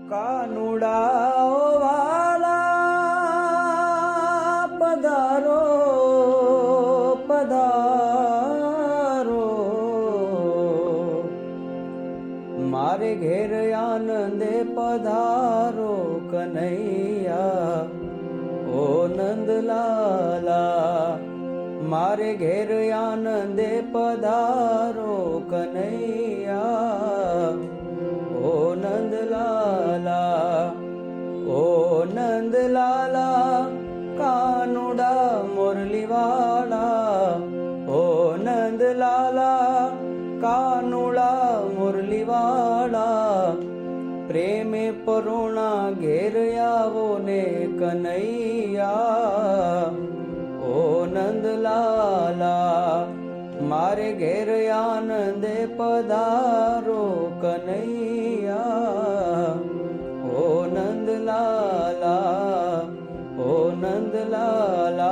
કાનુડા ઓ વાલા પધારો પધારો, મારે ઘેર આનંદે પધારો કનૈયા ઓ નંદલાલા, મારે ઘેર આનંદે પધારો કનૈયા ઓ નંદલાલા, ઓ નંદલાલા કાનુડા મુરલીવાળા, ઓ નંદલાલા કાનુડા મુરલીવાળા, પ્રેમે પરુણા ઘેર આવો ને કનૈયા ઓ નંદલાલા, મારે ઘેર આનંદે પધારો કનૈયા ઓ નંદલાલા, ઓ નંદલાલા.